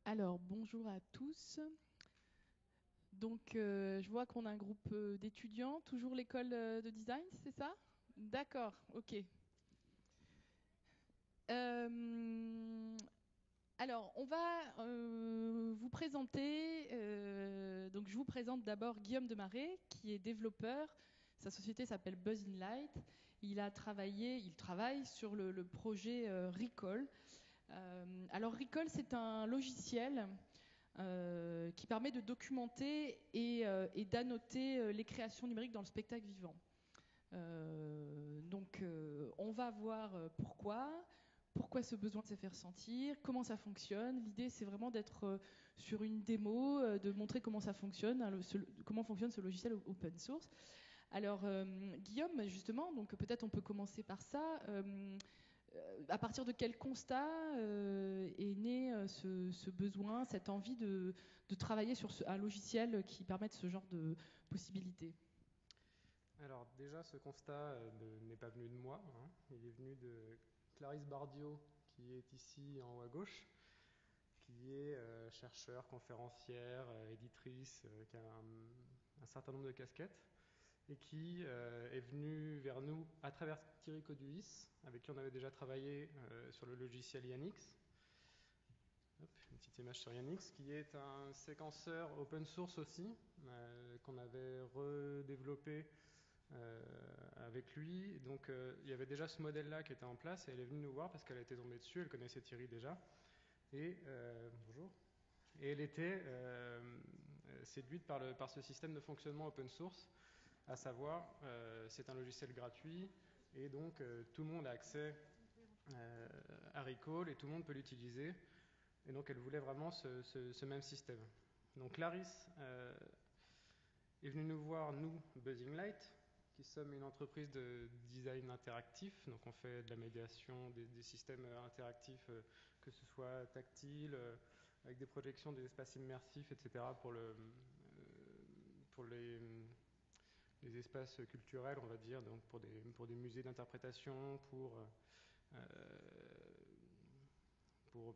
Alors, bonjour à tous. Donc, je vois qu'on a un groupe d'étudiants, toujours l'école de design, c'est ça? D'accord, ok. Euh, alors, on va vous présenter. Donc, je vous présente d'abord Guillaume Demaret, qui est développeur. Sa société s'appelle Buzz in Light. Il travaille sur le projet Recall. Alors, Recall, c'est un logiciel qui permet de documenter et d'annoter les créations numériques dans le spectacle vivant. On va voir pourquoi ce besoin de se faire sentir, comment ça fonctionne. L'idée, c'est vraiment d'être sur une démo, de montrer comment ça fonctionne, hein, comment fonctionne ce logiciel open source. Alors, Guillaume, justement, donc peut-être on peut commencer par ça. À partir de quel constat est né ce besoin, cette envie de travailler sur un logiciel qui permette ce genre de possibilités? Alors déjà, ce constat n'est pas venu de moi, hein. Il est venu de Clarisse Bardiot, qui est ici en haut à gauche, qui est chercheure, conférencière, éditrice, qui a un certain nombre de casquettes, et qui est venue vers nous à travers Thierry Coduis, avec qui on avait déjà travaillé sur le logiciel Yanix. Hop, une petite image sur Yanix, qui est un séquenceur open source aussi, qu'on avait redéveloppé avec lui. Donc il y avait déjà ce modèle-là qui était en place et elle est venue nous voir parce qu'elle était tombée dessus, elle connaissait Thierry déjà. Et bonjour. Et elle était séduite par ce système de fonctionnement open source, à savoir c'est un logiciel gratuit et donc tout le monde a accès à Recall et tout le monde peut l'utiliser. Et donc elle voulait vraiment ce même système. Donc Clarisse est venue nous voir, nous, Buzzing Light, qui sommes une entreprise de design interactif. Donc on fait de la médiation, des systèmes interactifs, que ce soit tactile, avec des projections, des espaces immersifs, etc. pour les espaces culturels, on va dire, donc pour des musées d'interprétation, pour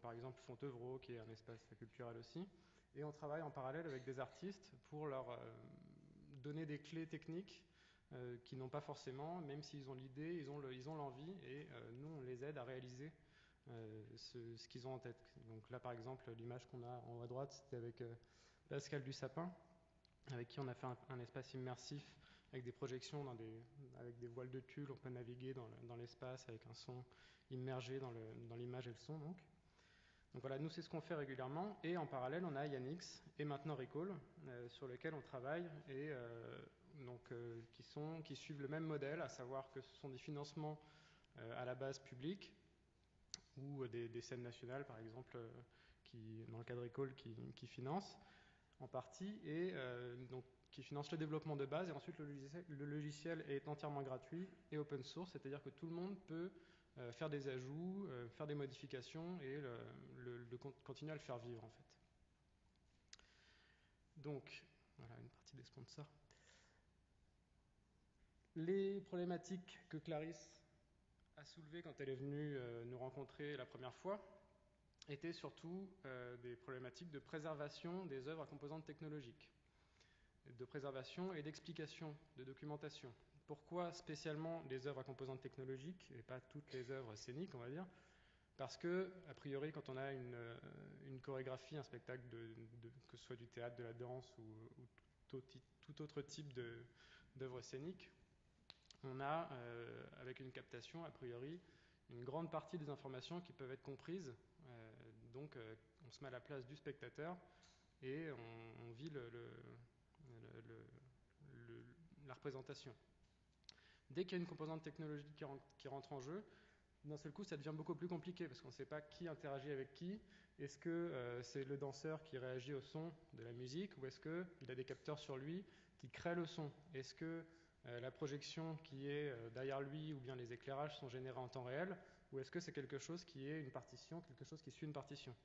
par exemple Fontevraud, qui est un espace culturel aussi. Et on travaille en parallèle avec des artistes pour leur donner des clés techniques qui n'ont pas forcément, même s'ils ont l'idée, ils ont l'envie, et nous on les aide à réaliser ce qu'ils ont en tête. Donc là par exemple, l'image qu'on a en haut à droite, c'était avec Pascal Dussapin, avec qui on a fait un espace immersif avec des projections avec des voiles de tulle. On peut naviguer dans l'espace avec un son immergé dans l'image et le son. Donc voilà, nous c'est ce qu'on fait régulièrement, et en parallèle on a Yanix et maintenant Recall sur lesquels on travaille et qui suivent le même modèle, à savoir que ce sont des financements à la base publique ou des scènes nationales par exemple qui, dans le cas de Recall, qui financent en partie et donc qui financent le développement de base, et ensuite le logiciel est entièrement gratuit et open source, c'est-à-dire que tout le monde peut faire des ajouts, faire des modifications et continuer à le faire vivre en fait. Donc voilà une partie des sponsors. Les problématiques que Clarisse a soulevées quand elle est venue nous rencontrer la première fois étaient surtout des problématiques de préservation des œuvres à composantes technologiques, de préservation et d'explication, de documentation. Pourquoi spécialement des œuvres à composantes technologiques et pas toutes les œuvres scéniques, on va dire? Parce que, a priori, quand on a une chorégraphie, un spectacle, que ce soit du théâtre, de la danse ou tout autre type d'œuvre scénique, on a, avec une captation, a priori, une grande partie des informations qui peuvent être comprises. Donc, on se met à la place du spectateur et on vit la représentation. Dès qu'il y a une composante technologique qui rentre en jeu, d'un seul coup, ça devient beaucoup plus compliqué parce qu'on ne sait pas qui interagit avec qui. Est-ce que c'est le danseur qui réagit au son de la musique, ou est-ce qu'il a des capteurs sur lui qui créent le son? Est-ce que la projection qui est derrière lui ou bien les éclairages sont générés en temps réel, ou est-ce que c'est quelque chose qui est une partition, quelque chose qui suit une partition?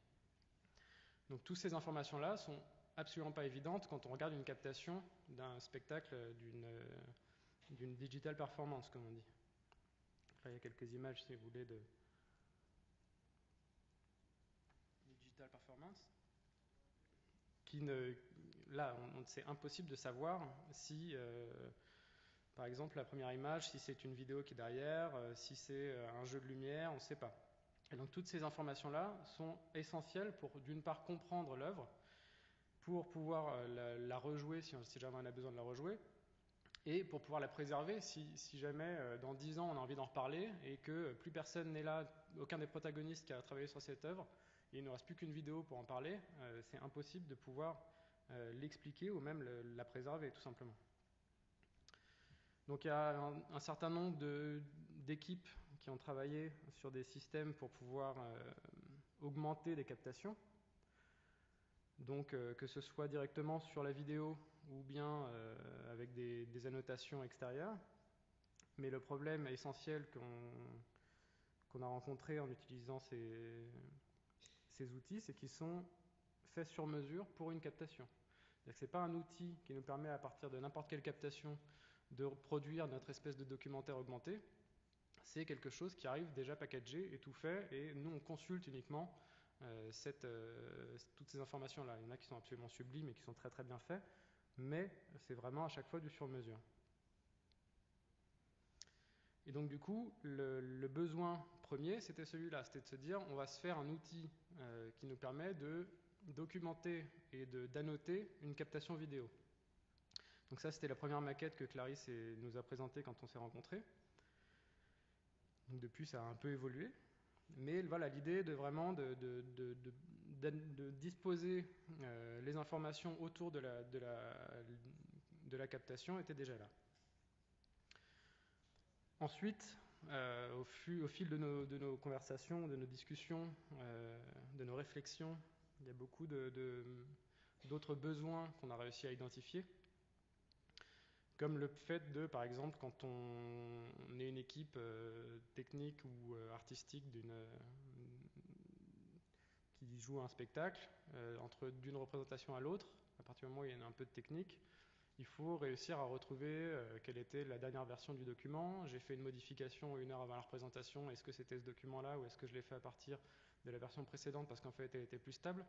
Donc toutes ces informations-là sont absolument pas évidentes quand on regarde une captation d'un spectacle, d'une digital performance, comme on dit. Là, il y a quelques images, si vous voulez, de digital performance. là, c'est impossible de savoir si, par exemple, la première image, si c'est une vidéo qui est derrière, si c'est un jeu de lumière, on ne sait pas. Et donc toutes ces informations-là sont essentielles pour, d'une part, comprendre l'œuvre, pour pouvoir la rejouer si jamais on a besoin de la rejouer, et pour pouvoir la préserver si jamais dans 10 ans on a envie d'en reparler et que plus personne n'est là, aucun des protagonistes qui a travaillé sur cette œuvre, et il ne reste plus qu'une vidéo pour en parler, c'est impossible de pouvoir l'expliquer ou même la préserver tout simplement. Donc il y a un certain nombre d'équipes qui ont travaillé sur des systèmes pour pouvoir augmenter les captations. Donc que ce soit directement sur la vidéo ou bien avec des annotations extérieures. Mais le problème essentiel qu'on a rencontré en utilisant ces outils, c'est qu'ils sont faits sur mesure pour une captation. C'est-à-dire que ce n'est pas un outil qui nous permet à partir de n'importe quelle captation de produire notre espèce de documentaire augmenté. C'est quelque chose qui arrive déjà packagé et tout fait, et nous on consulte uniquement toutes ces informations-là. Il y en a qui sont absolument sublimes et qui sont très très bien faits, mais c'est vraiment à chaque fois du sur-mesure. Et donc du coup, le besoin premier, c'était celui-là, c'était de se dire, on va se faire un outil qui nous permet de documenter et d'annoter une captation vidéo. Donc ça, c'était la première maquette que Clarisse nous a présentée quand on s'est rencontrés. Donc depuis, ça a un peu évolué. Mais voilà, l'idée de vraiment de disposer les informations autour de la captation était déjà là. Ensuite, au fil de nos conversations, de nos discussions, de nos réflexions, il y a beaucoup d'autres besoins qu'on a réussi à identifier. Comme le fait de, par exemple, quand on est une équipe technique ou artistique qui joue un spectacle, d'une représentation à l'autre, à partir du moment où il y a un peu de technique, il faut réussir à retrouver quelle était la dernière version du document. J'ai fait une modification 1 heure avant la représentation, est-ce que c'était ce document-là ou est-ce que je l'ai fait à partir de la version précédente parce qu'en fait elle était plus stable.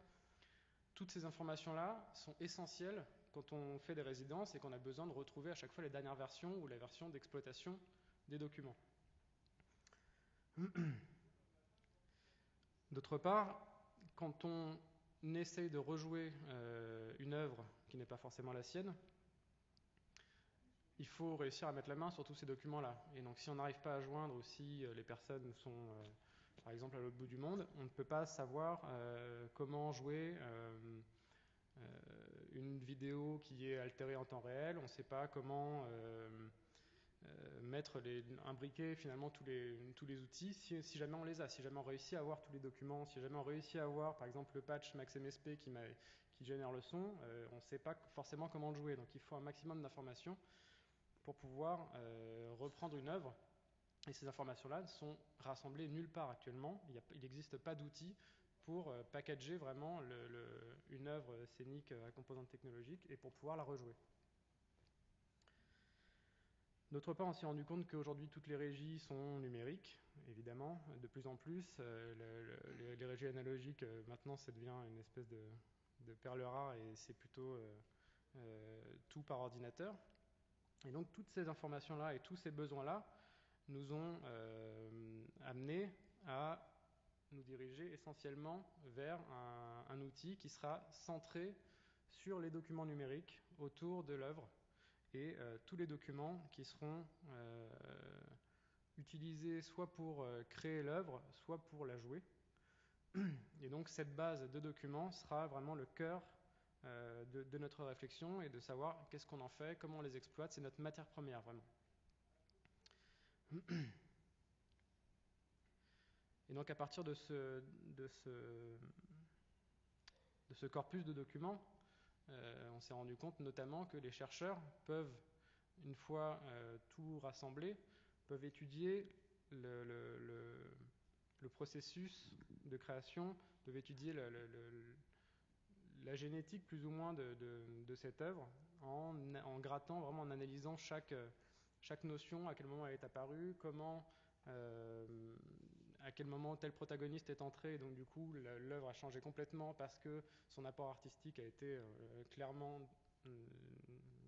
Toutes ces informations-là sont essentielles quand on fait des résidences et qu'on a besoin de retrouver à chaque fois les dernières versions ou la version d'exploitation des documents. D'autre part, quand on essaye de rejouer une œuvre qui n'est pas forcément la sienne, il faut réussir à mettre la main sur tous ces documents-là. Et donc si on n'arrive pas à joindre ou si les personnes sont par exemple à l'autre bout du monde, on ne peut pas savoir comment jouer une vidéo qui est altérée en temps réel, on ne sait pas comment imbriquer finalement tous les outils si jamais on les a, si jamais on réussit à avoir tous les documents, si jamais on réussit à avoir par exemple le patch MaxMSP qui génère le son, on ne sait pas forcément comment le jouer. Donc il faut un maximum d'informations pour pouvoir reprendre une œuvre. Et ces informations-là sont rassemblées nulle part actuellement. Il n'existe pas d'outils pour packager vraiment une œuvre scénique à composante technologique et pour pouvoir la rejouer. D'autre part, on s'est rendu compte qu'aujourd'hui, toutes les régies sont numériques, évidemment, de plus en plus. Les régies analogiques, maintenant, ça devient une espèce de perle rare et c'est plutôt tout par ordinateur. Et donc, toutes ces informations-là et tous ces besoins-là nous ont amenés à nous diriger essentiellement vers un outil qui sera centré sur les documents numériques autour de l'œuvre et tous les documents qui seront utilisés soit pour créer l'œuvre, soit pour la jouer. Et donc cette base de documents sera vraiment le cœur de notre réflexion et de savoir qu'est-ce qu'on en fait, comment on les exploite, c'est notre matière première vraiment. Et donc à partir de ce corpus de documents, on s'est rendu compte notamment que les chercheurs peuvent, une fois tout rassemblé, peuvent étudier le processus de création, peuvent étudier la génétique plus ou moins de cette œuvre en grattant, vraiment en analysant chaque notion, à quel moment elle est apparue, comment à quel moment tel protagoniste est entré, donc du coup l'œuvre a changé complètement parce que son apport artistique a été clairement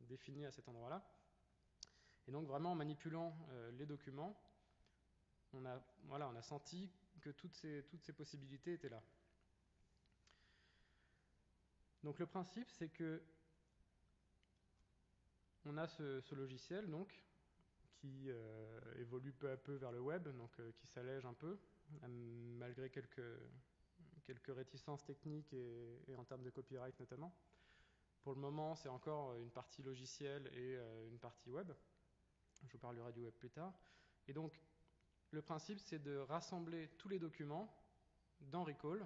défini à cet endroit-là. Et donc vraiment en manipulant les documents, on a senti que toutes ces possibilités étaient là. Donc le principe, c'est que on a ce logiciel donc qui évolue peu à peu vers le web, donc qui s'allège un peu, malgré quelques réticences techniques et en termes de copyright notamment. Pour le moment, c'est encore une partie logicielle et une partie web. Je vous parlerai du web plus tard. Et donc, le principe, c'est de rassembler tous les documents dans Recall,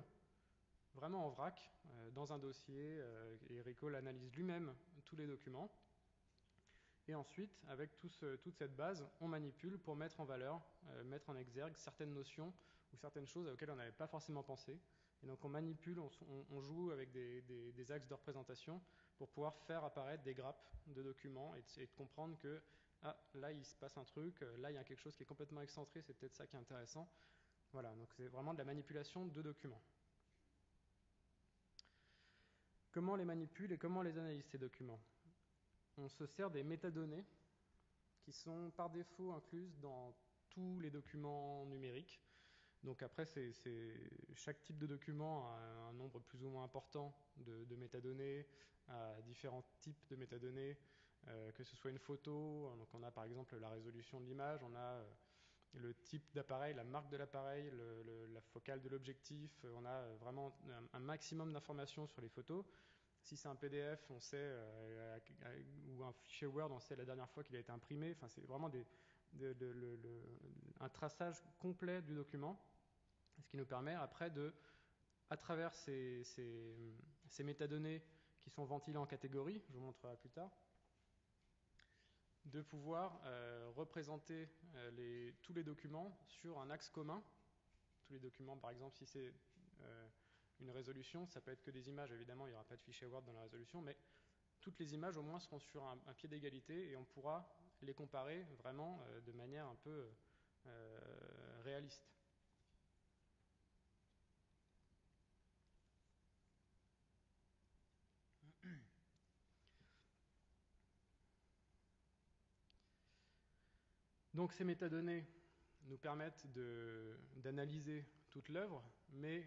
vraiment en vrac, dans un dossier, et Recall analyse lui-même tous les documents. Et ensuite, avec toute cette base, on manipule pour mettre en valeur, mettre en exergue certaines notions ou certaines choses auxquelles on n'avait pas forcément pensé. Et donc on manipule, on joue avec des axes de représentation pour pouvoir faire apparaître des grappes de documents et de comprendre que là il se passe un truc, là il y a quelque chose qui est complètement excentré, c'est peut-être ça qui est intéressant. Voilà, donc c'est vraiment de la manipulation de documents. Comment on les manipule et comment on les analyse ces documents ? On se sert des métadonnées qui sont par défaut incluses dans tous les documents numériques. Donc après, chaque type de document a un nombre plus ou moins important de métadonnées, à différents types de métadonnées, que ce soit une photo, donc on a par exemple la résolution de l'image, on a le type d'appareil, la marque de l'appareil, la focale de l'objectif, on a vraiment un maximum d'informations sur les photos. Si c'est un PDF, on sait, ou un fichier Word, on sait la dernière fois qu'il a été imprimé. Enfin, c'est vraiment un traçage complet du document, ce qui nous permet après à travers ces métadonnées qui sont ventilées en catégories, je vous montrerai plus tard, de pouvoir représenter tous les documents sur un axe commun. Tous les documents, par exemple, si c'est une résolution, ça peut être que des images, évidemment, il n'y aura pas de fichier Word dans la résolution, mais toutes les images au moins seront sur un pied d'égalité et on pourra les comparer vraiment de manière un peu réaliste. Donc ces métadonnées nous permettent d'analyser toute l'œuvre, mais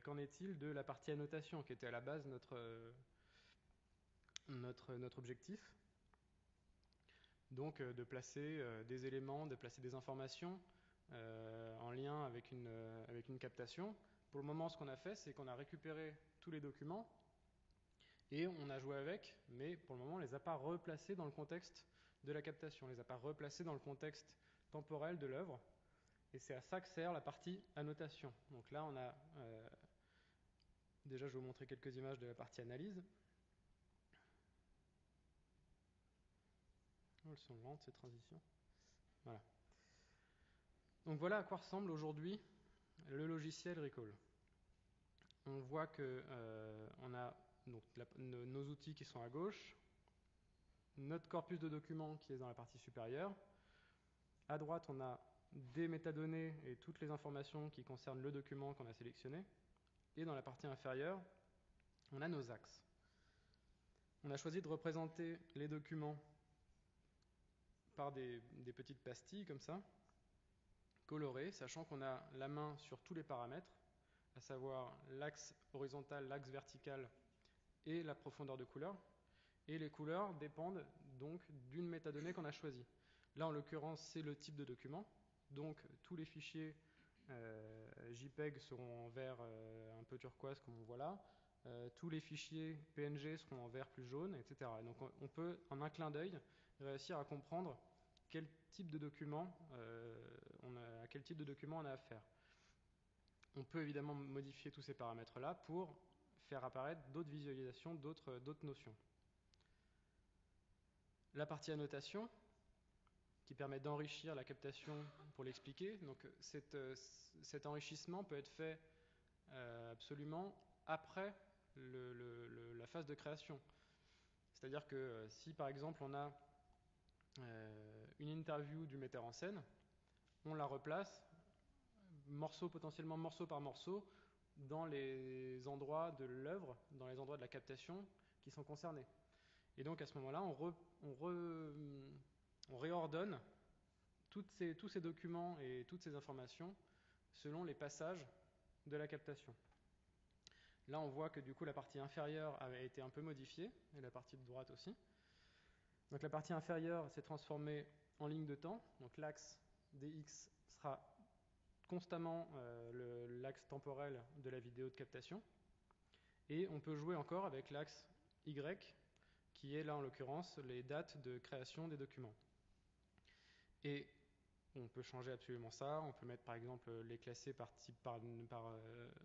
qu'en est-il de la partie annotation qui était à la base notre objectif ? Donc de placer des éléments, de placer des informations en lien avec une captation. Pour le moment, ce qu'on a fait, c'est qu'on a récupéré tous les documents et on a joué avec, mais pour le moment, on ne les a pas replacés dans le contexte de la captation, on ne les a pas replacés dans le contexte temporel de l'œuvre. Et c'est à ça que sert la partie annotation. Donc là, on a... déjà, je vais vous montrer quelques images de la partie analyse. Oh, elles sont lentes, ces transitions. Voilà. Donc voilà à quoi ressemble aujourd'hui le logiciel Recall. On voit que on a donc nos outils qui sont à gauche, notre corpus de documents qui est dans la partie supérieure. À droite, on a des métadonnées et toutes les informations qui concernent le document qu'on a sélectionné. Et dans la partie inférieure, on a nos axes. On a choisi de représenter les documents par des petites pastilles comme ça, colorées, sachant qu'on a la main sur tous les paramètres, à savoir l'axe horizontal, l'axe vertical et la profondeur de couleur. Et les couleurs dépendent donc d'une métadonnée qu'on a choisie. Là, en l'occurrence, c'est le type de document. Donc, tous les fichiers JPEG seront en vert un peu turquoise, comme on voit là. Tous les fichiers PNG seront en vert plus jaune, etc. Donc, on peut, en un clin d'œil, réussir à comprendre quel type de document à quel type de document on a affaire. On peut évidemment modifier tous ces paramètres-là pour faire apparaître d'autres visualisations, d'autres notions. La partie annotation, qui permet d'enrichir la captation pour l'expliquer. Donc cet enrichissement peut être fait absolument après la phase de création. C'est-à-dire que si par exemple on a une interview du metteur en scène, on la replace potentiellement morceau par morceau, dans les endroits de l'œuvre, dans les endroits de la captation qui sont concernés. Et donc à ce moment-là, on réordonne tous ces documents et toutes ces informations selon les passages de la captation. Là, on voit que du coup, la partie inférieure avait été un peu modifiée, et la partie de droite aussi. Donc la partie inférieure s'est transformée en ligne de temps. Donc l'axe dx sera constamment l'axe temporel de la vidéo de captation. Et on peut jouer encore avec l'axe y, qui est là en l'occurrence les dates de création des documents. Et on peut changer absolument ça. On peut mettre par exemple les classer par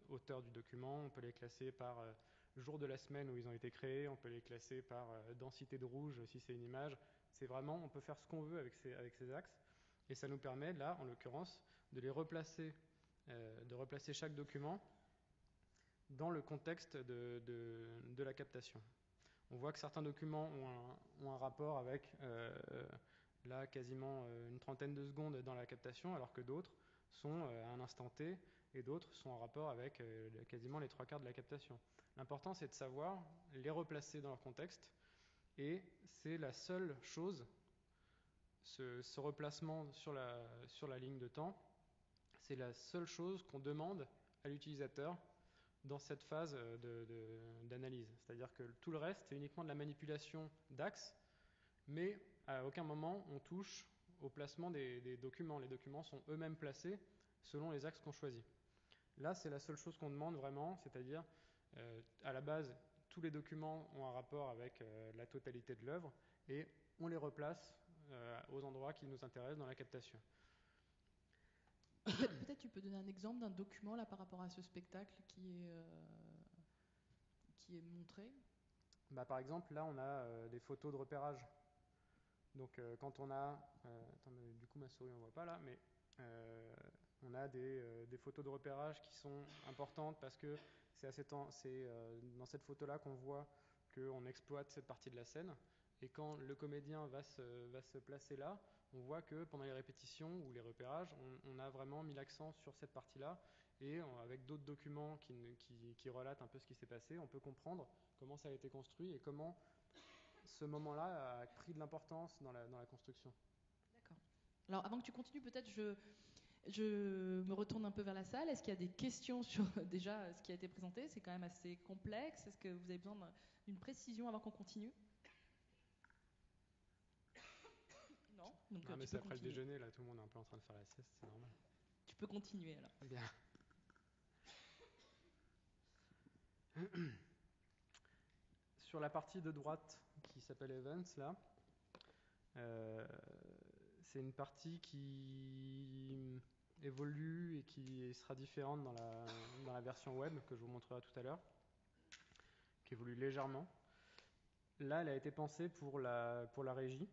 auteur du document. On peut les classer par jour de la semaine où ils ont été créés. On peut les classer par densité de rouge si c'est une image. C'est vraiment, on peut faire ce qu'on veut avec ces axes. Et ça nous permet là, en l'occurrence, de replacer chaque document dans le contexte de la captation. On voit que certains documents ont un rapport avec là quasiment une trentaine de secondes dans la captation, alors que d'autres sont à un instant T et d'autres sont en rapport avec quasiment les 3/4 de la captation. L'important, c'est de savoir les replacer dans leur contexte, et c'est la seule chose, ce replacement sur la ligne de temps, c'est la seule chose qu'on demande à l'utilisateur dans cette phase d'analyse. C'est-à-dire que tout le reste, c'est uniquement de la manipulation d'axes, mais à aucun moment on touche au placement des documents. Les documents sont eux-mêmes placés selon les axes qu'on choisit. Là, c'est la seule chose qu'on demande vraiment, c'est-à-dire à la base, tous les documents ont un rapport avec la totalité de l'œuvre, et on les replace aux endroits qui nous intéressent dans la captation. Peut-être tu peux donner un exemple d'un document là par rapport à ce spectacle qui est montré. Par exemple, là, on a des photos de repérage. Donc, quand on a... du coup, ma souris, on ne voit pas là, mais on a des photos de repérage qui sont importantes parce que c'est dans cette photo-là qu'on voit qu'on exploite cette partie de la scène. Et quand le comédien va se placer là, on voit que pendant les répétitions ou les repérages, on a vraiment mis l'accent sur cette partie-là. Et avec d'autres documents qui relatent un peu ce qui s'est passé, on peut comprendre comment ça a été construit et comment ce moment-là a pris de l'importance dans la construction. D'accord. Alors avant que tu continues, peut-être je me retourne un peu vers la salle. Est-ce qu'il y a des questions sur déjà ce qui a été présenté? C'est quand même assez complexe. Est-ce que vous avez besoin d'une précision avant qu'on continue? Non. Donc, mais c'est après le déjeuner, là, tout le monde est un peu en train de faire la sieste, c'est normal. Tu peux continuer alors. Bien. Sur la partie de droite qui s'appelle Events, là, c'est une partie qui évolue et qui sera différente dans la version web que je vous montrerai tout à l'heure, qui évolue légèrement. Là, elle a été pensée pour la régie,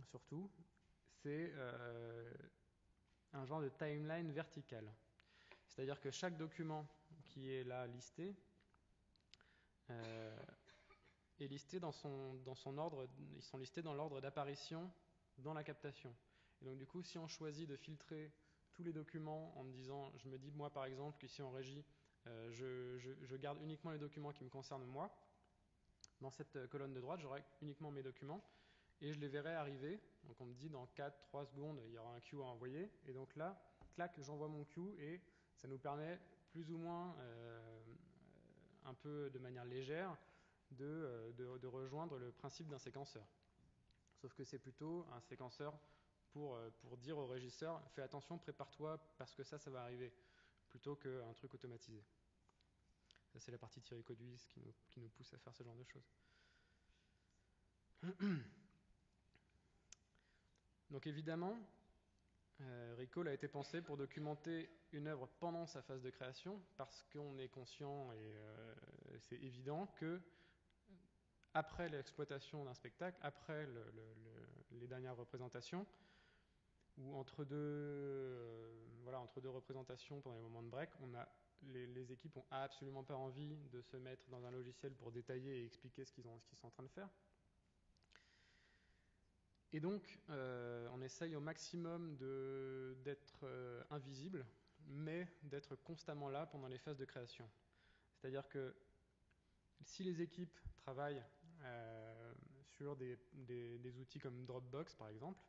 surtout. C'est un genre de timeline verticale. C'est-à-dire que chaque document qui est là listé est listé dans son ordre. Ils sont listés dans l'ordre d'apparition dans la captation. Et donc du coup, si on choisit de filtrer tous les documents en me disant, je me dis moi par exemple qu'ici en régie, je garde uniquement les documents qui me concernent moi. Dans cette colonne de droite, j'aurai uniquement mes documents et je les verrai arriver. Donc on me dit dans 4-3 secondes, il y aura un queue à envoyer. Et donc là, clac, j'envoie mon queue et ça nous permet plus ou moins, un peu de manière légère, de rejoindre le principe d'un séquenceur. Sauf que c'est plutôt un séquenceur pour dire au régisseur, fais attention, prépare-toi parce que ça va arriver, plutôt qu'un truc automatisé. Ça, c'est la partie Thierry Cauduis qui nous pousse à faire ce genre de choses. Donc évidemment, Recall a été pensé pour documenter une œuvre pendant sa phase de création, parce qu'on est conscient et c'est évident que après l'exploitation d'un spectacle, après les dernières représentations, ou entre deux représentations pendant les moments de break, les équipes n'ont absolument pas envie de se mettre dans un logiciel pour détailler et expliquer ce qu'ils sont en train de faire. Et donc, on essaye au maximum d'être invisible, mais d'être constamment là pendant les phases de création. C'est-à-dire que si les équipes travaillent sur des outils comme Dropbox par exemple,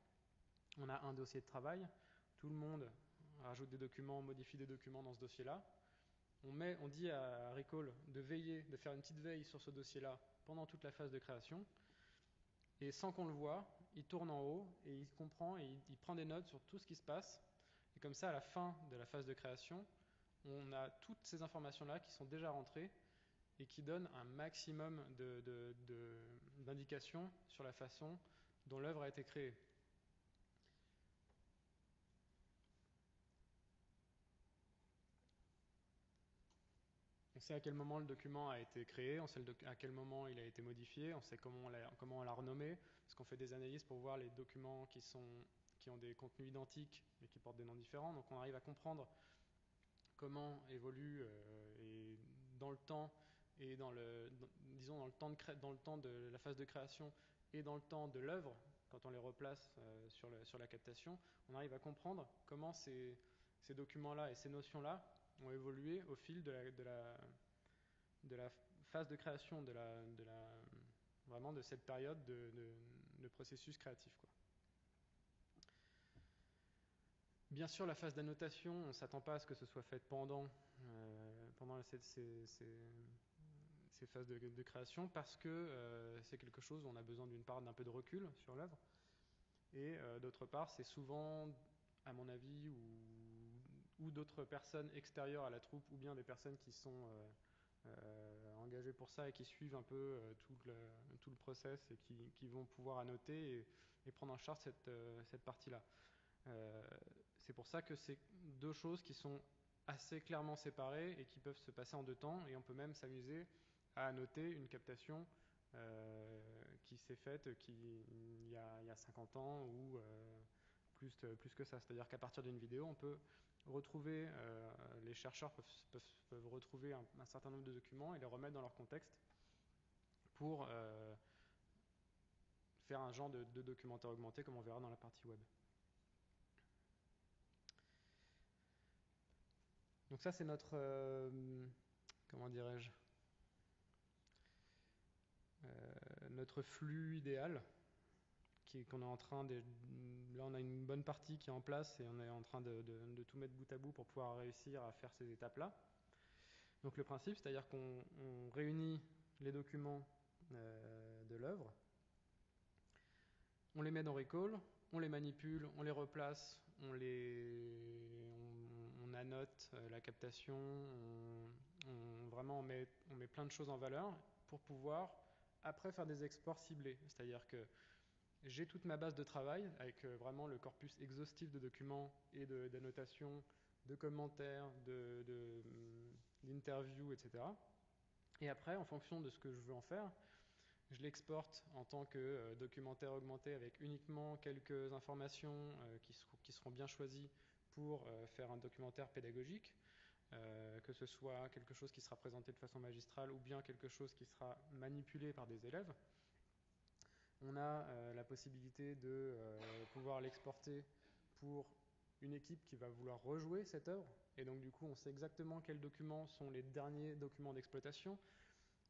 on a un dossier de travail, tout le monde rajoute des documents, modifie des documents dans ce dossier-là. On dit à Recall de veiller, de faire une petite veille sur ce dossier-là pendant toute la phase de création. Et sans qu'on le voie, il tourne en haut et il comprend et il prend des notes sur tout ce qui se passe. Et comme ça, à la fin de la phase de création, on a toutes ces informations-là qui sont déjà rentrées et qui donnent un maximum d'indications sur la façon dont l'œuvre a été créée. On sait à quel moment le document a été créé, on sait à quel moment il a été modifié, on sait comment on l'a renommé, parce qu'on fait des analyses pour voir les documents qui ont des contenus identiques mais qui portent des noms différents. Donc on arrive à comprendre comment évolue et dans le temps et dans le temps de la phase de création et dans le temps de l'œuvre, quand on les replace sur la captation, on arrive à comprendre comment ces documents-là et ces notions-là ont évolué au fil de la phase de création, vraiment de cette période de processus créatif, quoi. Bien sûr, la phase d'annotation, on ne s'attend pas à ce que ce soit fait pendant ces phases de création, parce que c'est quelque chose où on a besoin d'une part d'un peu de recul sur l'œuvre, et d'autre part, c'est souvent, à mon avis, ou d'autres personnes extérieures à la troupe, ou bien des personnes qui sont engagées pour ça et qui suivent un peu tout le process et qui vont pouvoir annoter et prendre en charge cette partie-là. C'est pour ça que c'est deux choses qui sont assez clairement séparées et qui peuvent se passer en deux temps, et on peut même s'amuser à annoter une captation qui s'est faite il y a 50 ans ou plus que ça. C'est-à-dire qu'à partir d'une vidéo, on peut retrouver, les chercheurs peuvent retrouver un certain nombre de documents et les remettre dans leur contexte pour faire un genre de documentaire augmenté, comme on verra dans la partie web. Donc ça, c'est notre, comment dirais-je, notre flux idéal, qu'on est en train de... Là, on a une bonne partie qui est en place et on est en train de tout mettre bout à bout pour pouvoir réussir à faire ces étapes-là. Donc le principe, c'est-à-dire qu'on réunit les documents de l'œuvre, on les met dans Recall, on les manipule, on les replace, on annote la captation, vraiment on met plein de choses en valeur pour pouvoir après faire des exports ciblés. C'est-à-dire que j'ai toute ma base de travail avec vraiment le corpus exhaustif de documents et d'annotations, de commentaires, d'interviews, etc. Et après, en fonction de ce que je veux en faire, je l'exporte en tant que documentaire augmenté avec uniquement quelques informations qui seront bien choisies pour faire un documentaire pédagogique, que ce soit quelque chose qui sera présenté de façon magistrale ou bien quelque chose qui sera manipulé par des élèves. On a la possibilité de pouvoir l'exporter pour une équipe qui va vouloir rejouer cette œuvre, et donc du coup on sait exactement quels documents sont les derniers documents d'exploitation,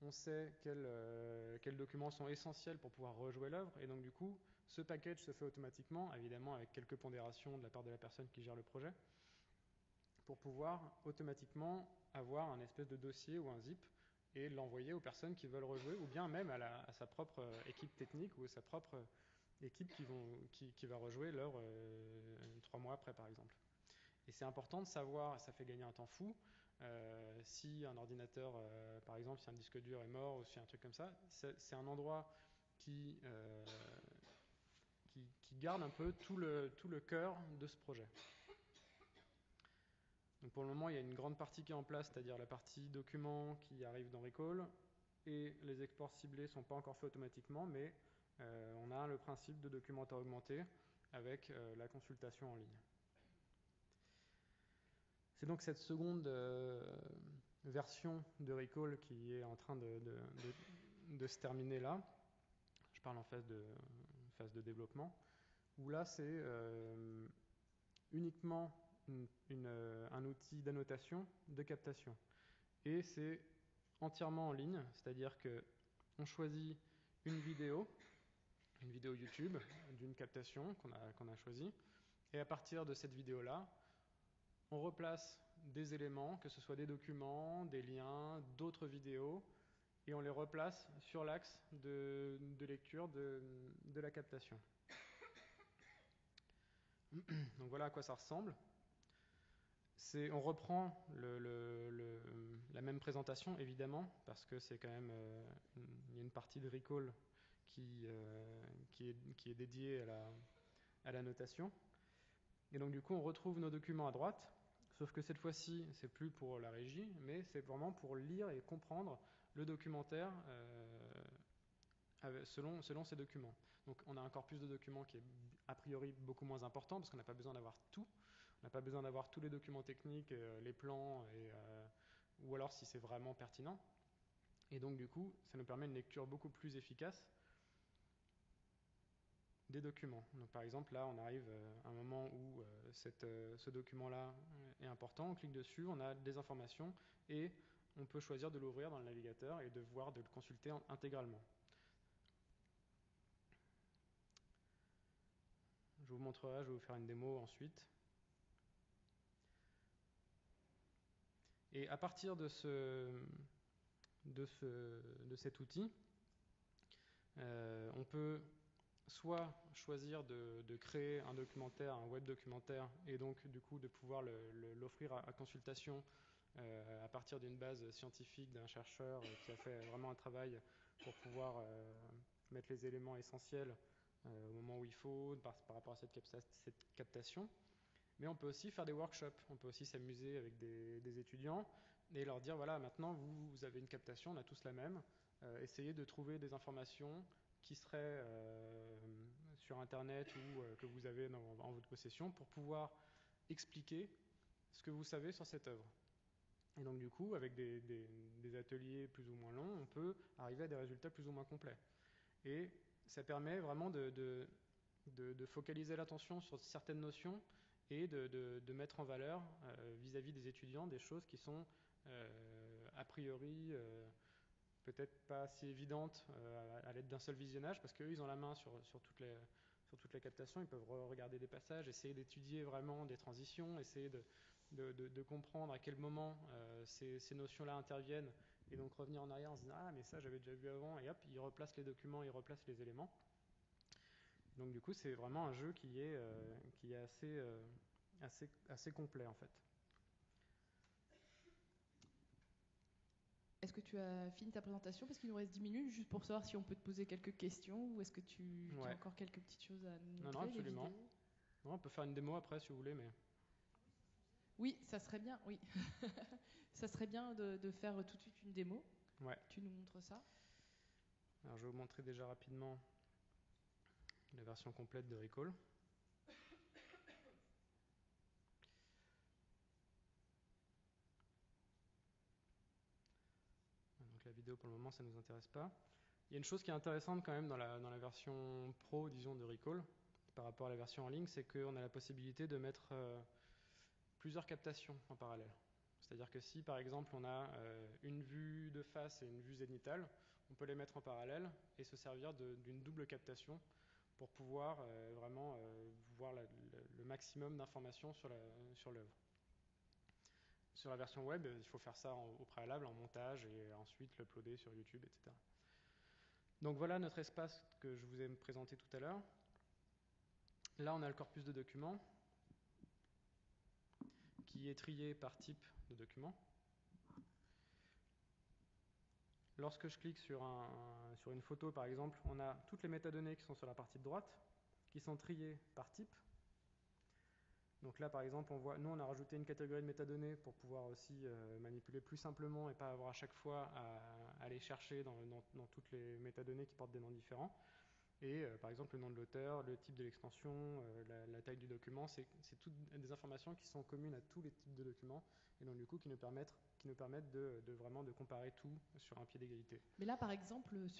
on sait quels documents sont essentiels pour pouvoir rejouer l'œuvre, et donc du coup ce package se fait automatiquement, évidemment avec quelques pondérations de la part de la personne qui gère le projet, pour pouvoir automatiquement avoir un espèce de dossier ou un zip et l'envoyer aux personnes qui veulent rejouer, ou bien même à sa propre équipe technique ou à sa propre équipe qui va rejouer l'œuvre 3 mois après, par exemple. Et c'est important de savoir, ça fait gagner un temps fou, si un ordinateur, par exemple, si un disque dur est mort ou si un truc comme ça, c'est un endroit qui garde un peu tout le cœur de ce projet. Donc pour le moment, il y a une grande partie qui est en place, c'est-à-dire la partie documents qui arrive dans Recall, et les exports ciblés ne sont pas encore faits automatiquement, mais on a le principe de documentaire augmenté avec la consultation en ligne. C'est donc cette seconde version de Recall qui est en train de se terminer là. Je parle en phase de développement, où là c'est uniquement un outil d'annotation, de captation. Et c'est entièrement en ligne, c'est-à-dire qu'on choisit une vidéo YouTube d'une captation qu'on a choisie, et à partir de cette vidéo-là, on replace des éléments, que ce soit des documents, des liens, d'autres vidéos, et on les replace sur l'axe de lecture de la captation. Donc voilà à quoi ça ressemble. On reprend la même présentation, évidemment, parce que c'est quand même il y a une partie de Recall qui est dédiée à la notation. Et donc du coup, on retrouve nos documents à droite, sauf que cette fois-ci, c'est plus pour la régie, mais c'est vraiment pour lire et comprendre le documentaire selon ces documents. Donc on a un corpus de documents qui est a priori beaucoup moins important, parce qu'on n'a pas besoin d'avoir tout. On n'a pas besoin d'avoir tous les documents techniques, les plans, ou alors si c'est vraiment pertinent. Et donc du coup, ça nous permet une lecture beaucoup plus efficace des documents. Donc par exemple, là, on arrive à un moment où ce document-là est important, on clique dessus, on a des informations, et on peut choisir de l'ouvrir dans le navigateur et de le consulter intégralement. Je vous montrerai, je vais vous faire une démo ensuite. Et à partir de cet outil, on peut soit choisir de créer un documentaire, un web documentaire, et donc du coup de pouvoir l'offrir à consultation à partir d'une base scientifique d'un chercheur qui a fait vraiment un travail pour pouvoir mettre les éléments essentiels au moment où il faut par rapport à cette captation. Mais on peut aussi faire des workshops, on peut aussi s'amuser avec des étudiants et leur dire voilà, maintenant vous avez une captation, on a tous la même, essayez de trouver des informations qui seraient sur internet ou que vous avez en votre possession pour pouvoir expliquer ce que vous savez sur cette œuvre. Et donc du coup, avec des ateliers plus ou moins longs, on peut arriver à des résultats plus ou moins complets. Et ça permet vraiment de focaliser l'attention sur certaines notions et de mettre en valeur vis-à-vis des étudiants des choses qui sont a priori peut-être pas si évidentes à l'aide d'un seul visionnage, parce qu'eux ils ont la main sur toutes les captations, ils peuvent regarder des passages, essayer d'étudier vraiment des transitions, essayer de comprendre à quel moment ces notions-là interviennent, et donc revenir en arrière en se disant ah mais ça j'avais déjà vu avant, et hop, ils replacent les documents, ils replacent les éléments. Donc du coup, c'est vraiment un jeu qui est assez complet en fait. Est-ce que tu as fini ta présentation? Parce qu'il nous reste 10 minutes, juste pour savoir si on peut te poser quelques questions, ou est-ce que tu as encore quelques petites choses à nous montrer? Non, absolument. Non, on peut faire une démo après si vous voulez, mais... Oui, ça serait bien, oui. Ça serait bien de faire tout de suite une démo. Ouais. Tu nous montres ça? Alors je vais vous montrer déjà rapidement la version complète de Recall. Donc la vidéo pour le moment ça ne nous intéresse pas. Il y a une chose qui est intéressante quand même dans la version pro, disons, de Recall, par rapport à la version en ligne, c'est qu'on a la possibilité de mettre plusieurs captations en parallèle. C'est-à-dire que si par exemple on a une vue de face et une vue zénithale, on peut les mettre en parallèle et se servir d'une double captation pour pouvoir vraiment voir le maximum d'informations sur l'œuvre. Sur la version web, il faut faire ça au préalable, en montage, et ensuite l'uploader sur YouTube, etc. Donc voilà notre espace que je vous ai présenté tout à l'heure. Là, on a le corpus de documents qui est trié par type de document. Lorsque je clique sur une photo, par exemple, on a toutes les métadonnées qui sont sur la partie de droite, qui sont triées par type. Donc là, par exemple, nous, on a rajouté une catégorie de métadonnées pour pouvoir aussi manipuler plus simplement et pas avoir à chaque fois à aller chercher dans toutes les métadonnées qui portent des noms différents. Et par exemple, le nom de l'auteur, le type de l'extension, la taille du document, c'est toutes des informations qui sont communes à tous les types de documents, et donc du coup qui nous permettent de vraiment de comparer tout sur un pied d'égalité. Mais là, par exemple, donc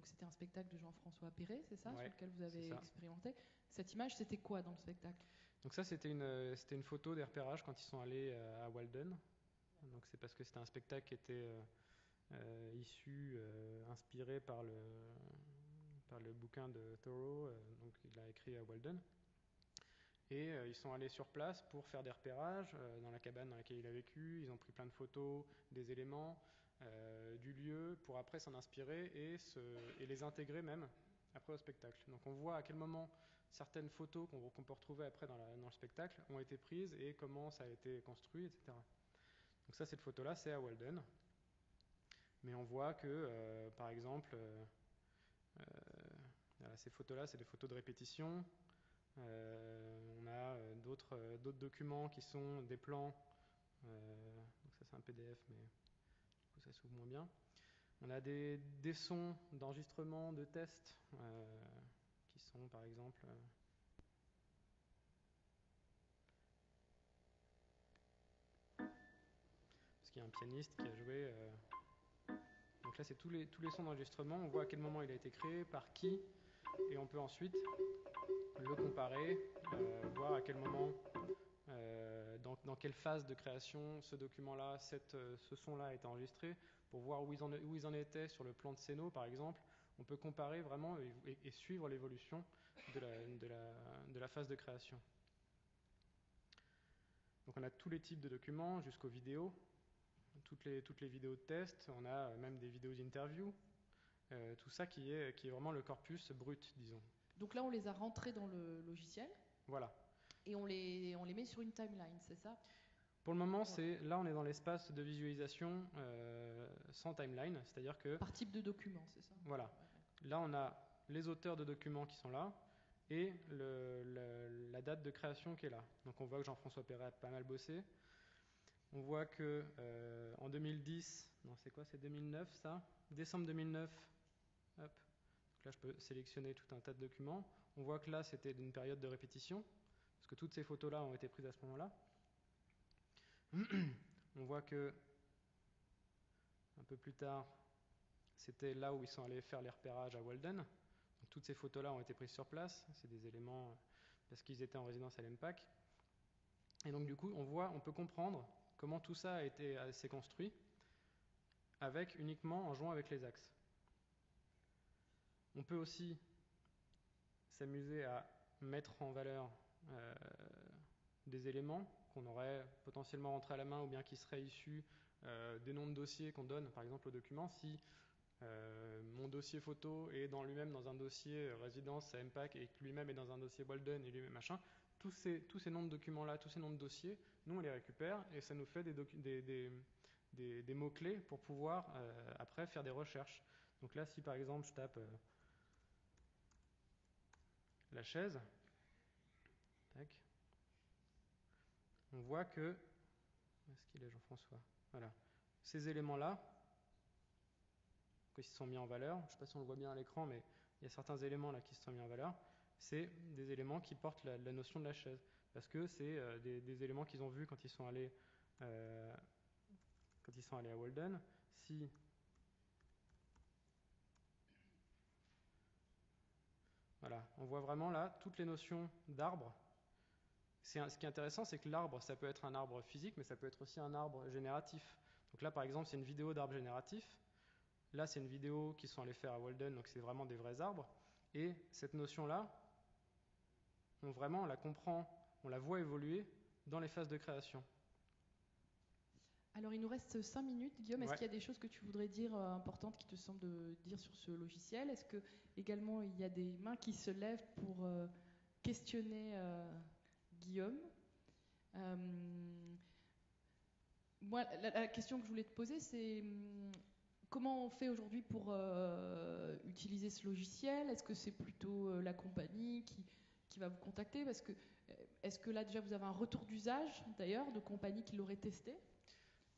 c'était un spectacle de Jean-François Perret, c'est ça, ouais, sur lequel vous avez expérimenté. Cette image, c'était quoi dans le spectacle? Donc ça, c'était une photo des repérages quand ils sont allés à Walden. Donc c'est parce que c'était un spectacle qui était inspiré par le bouquin de Thoreau, donc il a écrit à Walden. Et ils sont allés sur place pour faire des repérages dans la cabane dans laquelle il a vécu. Ils ont pris plein de photos, des éléments, du lieu, pour après s'en inspirer et les intégrer même après au spectacle. Donc on voit à quel moment certaines photos qu'on peut retrouver après dans le spectacle ont été prises et comment ça a été construit, etc. Donc ça, cette photo-là, c'est à Walden. Mais on voit que, par exemple, voilà, ces photos-là, c'est des photos de répétition. On a d'autres documents qui sont des plans. Donc ça, c'est un PDF, mais du coup, ça s'ouvre moins bien. On a des sons d'enregistrement, de tests, qui sont, par exemple... parce qu'il y a un pianiste qui a joué... Donc là, c'est tous les sons d'enregistrement. On voit à quel moment il a été créé, par qui, et on peut ensuite le comparer, voir à quel moment, dans quelle phase de création ce document-là, ce son-là a été enregistré, pour voir où ils en étaient sur le plan de Céno, par exemple. On peut comparer vraiment et suivre l'évolution de la phase de création. Donc on a tous les types de documents jusqu'aux vidéos, toutes les vidéos de test, on a même des vidéos d'interview, tout ça qui est vraiment le corpus brut, disons. Donc là, on les a rentrés dans le logiciel. Voilà. Et on les met sur une timeline, c'est ça? Pour le moment, là on est dans l'espace de visualisation sans timeline, c'est-à-dire que... Par type de document, c'est ça? Voilà. Là on a les auteurs de documents qui sont là et la date de création qui est là. Donc on voit que Jean-François Perret a pas mal bossé. On voit que en 2010, non c'est quoi, c'est 2009 ça? Décembre 2009, hop. Donc là je peux sélectionner tout un tas de documents. On voit que là c'était d'une période de répétition, parce que toutes ces photos-là ont été prises à ce moment-là. On voit que un peu plus tard, c'était là où ils sont allés faire les repérages à Walden. Donc, toutes ces photos-là ont été prises sur place. C'est des éléments parce qu'ils étaient en résidence à l'EMPAC. Et donc du coup, on peut comprendre comment tout ça s'est construit uniquement en jouant avec les axes. On peut aussi s'amuser à mettre en valeur des éléments qu'on aurait potentiellement rentrés à la main ou bien qui seraient issus des noms de dossiers qu'on donne, par exemple au document. Si mon dossier photo est lui-même dans un dossier résidence à MPAC et que lui-même est dans un dossier Walden et lui-même machin, tous ces noms de documents-là, tous ces noms de dossiers, nous on les récupère et ça nous fait des mots-clés pour pouvoir après faire des recherches. Donc là, si par exemple je tape la chaise, tac, on voit que... Où est-ce qu'il est, Jean-François? Voilà. Ces éléments-là, qui se sont mis en valeur, je ne sais pas si on le voit bien à l'écran, mais il y a certains éléments là qui se sont mis en valeur, c'est des éléments qui portent la notion de la chaise. Parce que c'est des éléments qu'ils ont vus quand ils sont allés à Walden. Si voilà, on voit vraiment là toutes les notions d'arbre. Ce qui est intéressant, c'est que l'arbre, ça peut être un arbre physique, mais ça peut être aussi un arbre génératif. Donc là, par exemple, c'est une vidéo d'arbre génératif. Là, c'est une vidéo qu'ils sont allés faire à Walden, donc c'est vraiment des vrais arbres. Et cette notion-là, on la comprend, on la voit évoluer dans les phases de création. Alors, il nous reste 5 minutes. Guillaume, est-ce Ouais. qu'il y a des choses que tu voudrais dire importantes qui te semblent de dire sur ce logiciel? Est-ce que également il y a des mains qui se lèvent pour questionner Guillaume? Moi, la question que je voulais te poser, c'est comment on fait aujourd'hui pour utiliser ce logiciel? Est-ce que c'est plutôt la compagnie qui va vous contacter? Est-ce que là déjà vous avez un retour d'usage d'ailleurs de compagnies qui l'auraient testé?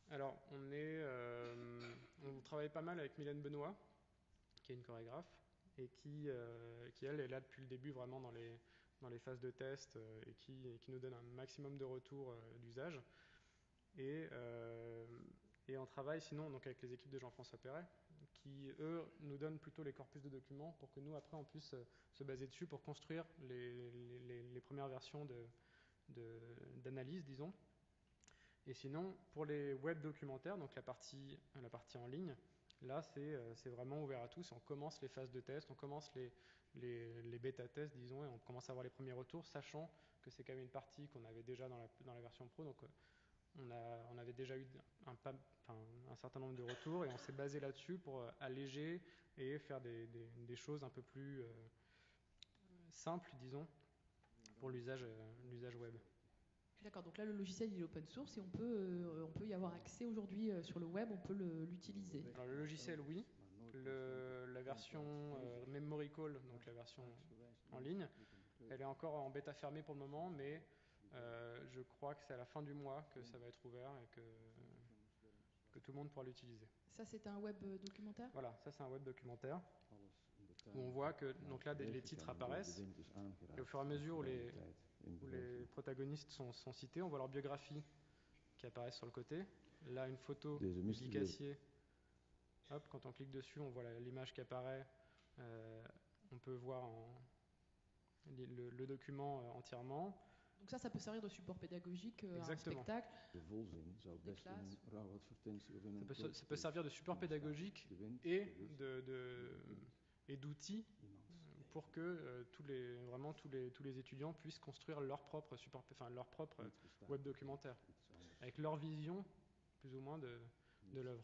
Alors, on travaille pas mal avec Mylène Benoît, qui est une chorégraphe, et qui elle, est là depuis le début vraiment dans les phases de test et qui nous donne un maximum de retours d'usage. Et on travaille sinon donc avec les équipes de Jean-François Perret, qui eux nous donnent plutôt les corpus de documents pour que nous après on puisse se baser dessus pour construire les premières versions d'analyse, disons. Et sinon, pour les web documentaires, donc la partie en ligne, là, c'est vraiment ouvert à tous. On commence les phases de test, on commence les bêta-tests, disons, et on commence à avoir les premiers retours, sachant que c'est quand même une partie qu'on avait déjà dans la version pro. Donc, on avait déjà eu un certain nombre de retours, et on s'est basé là-dessus pour alléger et faire des choses un peu plus simples, disons, pour l'usage web. D'accord, donc là le logiciel il est open source et on peut y avoir accès aujourd'hui sur le web, on peut l'utiliser. Alors le logiciel, oui. La version Memory Call, donc la version en ligne, elle est encore en bêta fermée pour le moment, mais je crois que c'est à la fin du mois que ça va être ouvert et que tout le monde pourra l'utiliser. Ça c'est un web documentaire ? Voilà, ça c'est un web documentaire où on voit que donc là les titres apparaissent et au fur et à mesure où les protagonistes sont cités, on voit leur biographie qui apparaît sur le côté. Là, une photo du cassier. Hop, quand on clique dessus, on voit l'image qui apparaît. On peut voir le document entièrement. Donc ça peut servir de support pédagogique à un spectacle. Des classes. Ça peut servir de support pédagogique et d'outils pour que tous les étudiants puissent construire leur propre web documentaire, avec leur vision, plus ou moins, de l'œuvre.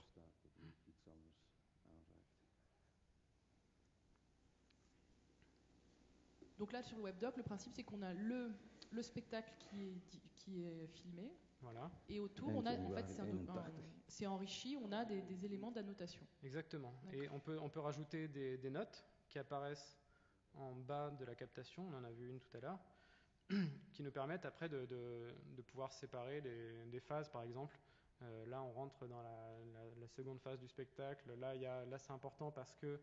Donc là, sur le webdoc, le principe, c'est qu'on a le spectacle qui est filmé. Voilà. Et autour, on a, en fait, c'est enrichi, on a des éléments d'annotation. Exactement. Et on peut rajouter des notes qui apparaissent en bas de la captation, on en a vu une tout à l'heure, qui nous permettent après de pouvoir séparer des phases, par exemple. Là, on rentre dans la seconde phase du spectacle. Là, c'est important parce que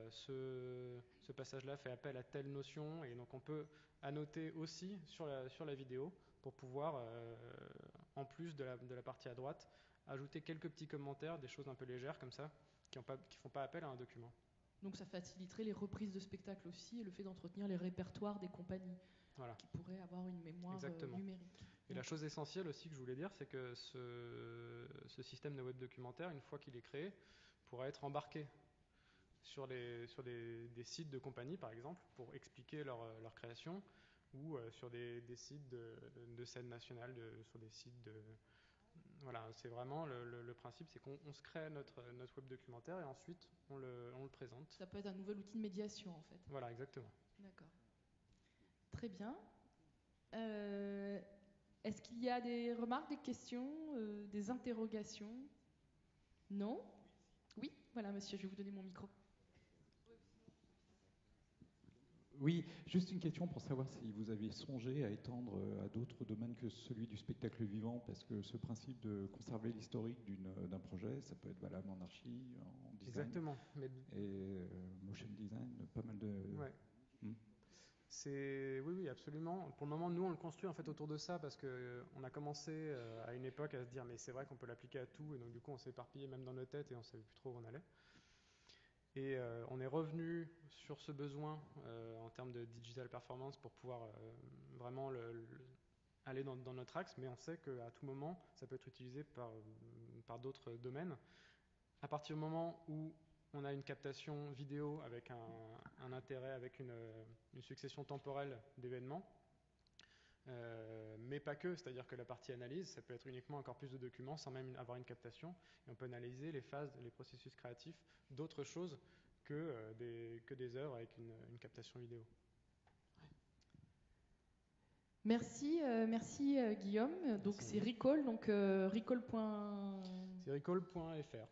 ce passage-là fait appel à telle notion, et donc on peut annoter aussi sur la vidéo pour pouvoir, en plus de la partie à droite, ajouter quelques petits commentaires, des choses un peu légères comme ça, qui font pas appel à un document. Donc ça faciliterait les reprises de spectacles aussi et le fait d'entretenir les répertoires des compagnies qui pourraient avoir une mémoire numérique. Et la chose essentielle aussi que je voulais dire, c'est que ce système de web documentaire, une fois qu'il est créé, pourra être embarqué sur des sites de compagnies, par exemple, pour expliquer leur création, ou sur des sites de scène nationale, sur des sites de... Voilà, c'est vraiment le principe, c'est qu'on se crée notre web documentaire et ensuite on le présente. Ça peut être un nouvel outil de médiation en fait. Voilà, exactement. D'accord. Très bien. Est-ce qu'il y a des remarques, des questions, des interrogations ? Non ? Oui, voilà monsieur, je vais vous donner mon micro. Oui, juste une question pour savoir si vous aviez songé à étendre à d'autres domaines que celui du spectacle vivant, parce que ce principe de conserver l'historique d'un projet, ça peut être valable en archi, en design. Exactement. Et motion design, pas mal de... Ouais. Oui, absolument. Pour le moment, nous, on le construit en fait autour de ça, parce qu'on a commencé à une époque à se dire, mais c'est vrai qu'on peut l'appliquer à tout, et donc du coup, on s'est éparpillé même dans nos têtes et on ne savait plus trop où on allait. Et on est revenu sur ce besoin en termes de digital performance pour pouvoir vraiment aller dans notre axe, mais on sait qu'à tout moment, ça peut être utilisé par d'autres domaines. À partir du moment où on a une captation vidéo avec un intérêt, avec une succession temporelle d'événements, mais pas que, c'est-à-dire que la partie analyse, ça peut être uniquement encore plus de documents sans même avoir une captation, et on peut analyser les phases, les processus créatifs d'autres choses que des œuvres avec une captation vidéo. Merci Guillaume. Donc c'est Recall, donc recall. C'est recall.fr.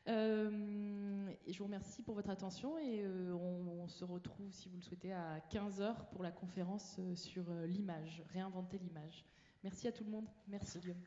Et je vous remercie pour votre attention et on se retrouve, si vous le souhaitez, à 15h pour la conférence sur l'image, réinventer l'image. Merci à tout le monde. Merci Guillaume.